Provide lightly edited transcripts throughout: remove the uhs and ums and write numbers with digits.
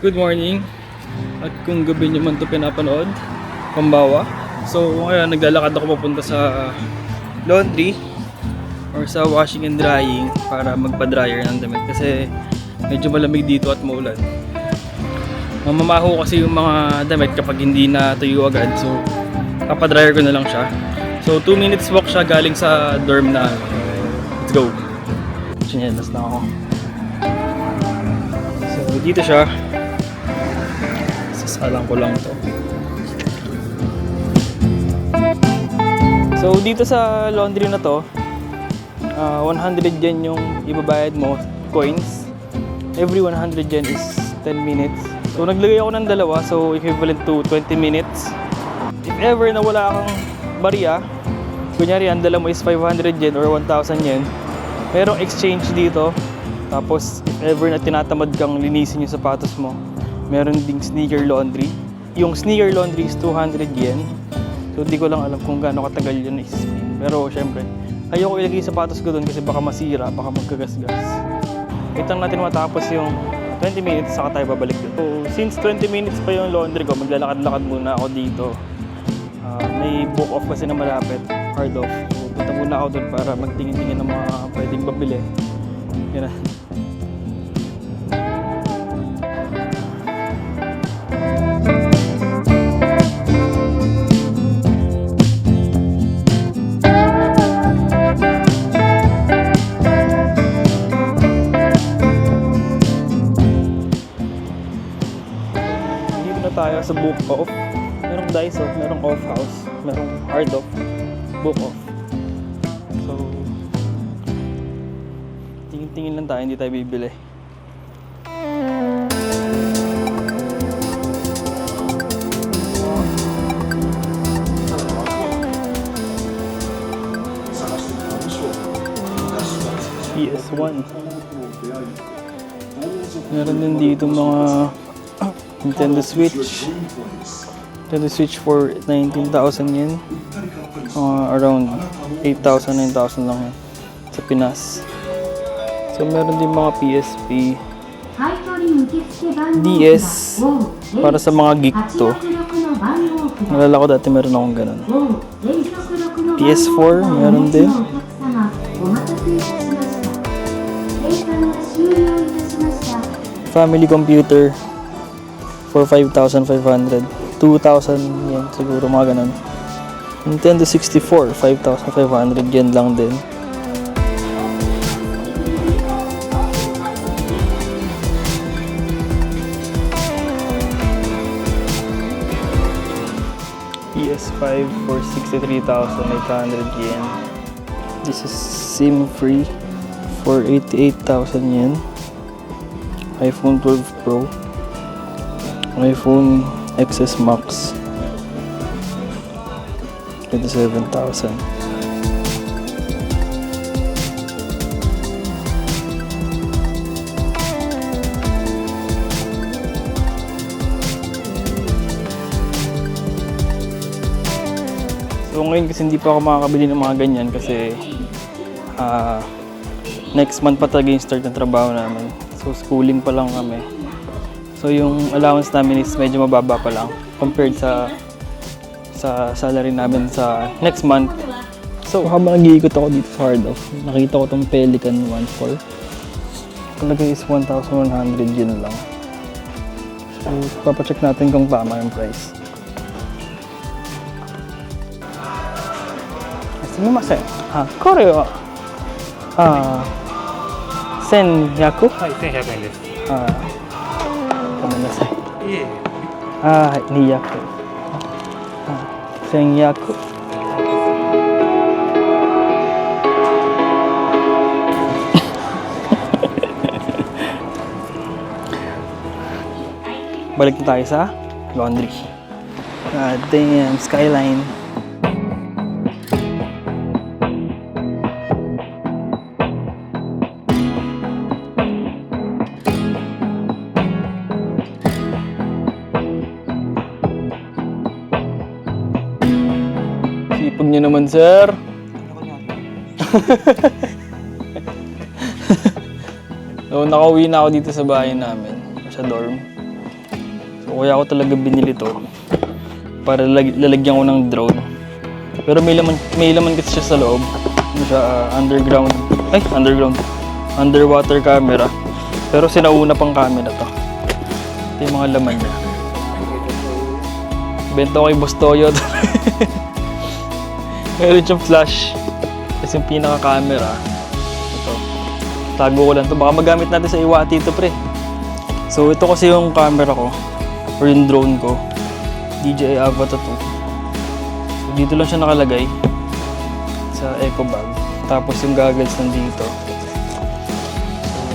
Good morning. At kung gabi nyo man ito pinapanood, pambawa. So ngayon naglalakad ako papunta sa laundry or sa washing and drying para magpa-dryer ng damit kasi medyo malamig dito at maulan. Mamamaho kasi yung mga damit kapag hindi na tuyo agad, so papadryer ko na lang siya. So 2 minutes walk siya galing sa dorm na. Let's go. Chinelas na ako. So dito siya. Sasalang ko lang to. So dito sa laundry na to, 100 yen yung ibabayad mo, coins. Every 100 yen is 10 minutes. So naglagay ako ng dalawa, so equivalent to 20 minutes. If ever na wala kang barya, kunyari ang dala mo is 500 yen or 1,000 yen, merong exchange dito. Tapos if ever na tinatamad kang linisin yung sapatos mo, meron ding sneaker laundry. Yung sneaker laundry is 200 yen. So di ko lang alam kung gaano katagal yun is. Pero syempre, ayoko ilagay sapatos ko doon kasi baka masira, baka magkagasgas. Wait lang natin matapos yung 20 minutes saka tayo babalik dun. So since 20 minutes pa yung laundry ko, maglalakad-lakad muna ako dito. May book off kasi na malapit, hard off. So punta muna ako doon para magtingin-tingin ng mga pwedeng babili. Yan na. Tayo sa book off. Merong Daiso, merong off house, merong hard off, book off. So tingin-tingin lang tayo, hindi tayo bibili. PS1. Meron din dito mga Nintendo Switch for 19,000 yen. Around 8,000, 9,000 lang yan sa Pinas. So meron din mga PSP, DS para sa mga geek to. Nalala ko dati meron akong ganun. PS4 meron din. Family computer for 5,500, 2,000 yen siguro, mga ganun. Nintendo 64, 5,500 yen lang din. PS5 for 63,800 yen. This is SIM free for 88,000 yen. iPhone 12 Pro, iPhone XS Max, 27,000. So ngayon kasi hindi pa ako makakabili ng mga ganyan kasi next month pa talaga yung start ng trabaho namin. So schooling pa lang kami. So yung allowance namin is medyo mababa pa lang compared sa salary namin sa next month. So habang nag-iikot ako dito sa hard off, nakita ko tong Pelican 1.4. Talaga is 1,100 yen lang. So papacheck natin kung tama yung price. Sumimasen. Kore wa 1,100? はい、1100円です。ごめんなさい。いえいえ。はい、200。1100。Balik na tayo sa laundry. God damn, skyline. Sipag niyo naman, sir. So, nakauwi na ako dito sa bahay namin, sa dorm. So kaya ako talaga binili to para lalagyan ko ng drone. Pero may laman kasi siya sa loob. Ano siya, underwater camera. Pero sinauna pang camera to. Ito yung mga laman niya. Bento kay Boss Toyo. Meron siyang flash. Kasi yung pinaka-camera. Ito. Tago ko lang to. Baka magamit natin sa Iwati ito, pre. So, ito kasi yung camera ko. Or yung drone ko. DJI Avata 2. So, dito lang siya nakalagay. Sa eco bag. Tapos yung goggles nandito.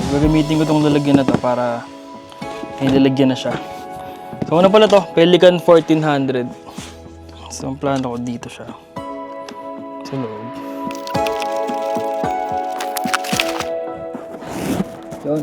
So, gagamitin ko itong lalagyan na to para may lalagyan na siya. So, ano pala to? Pelican 1400. So, ang plano ko dito siya. Sa loob. Yun.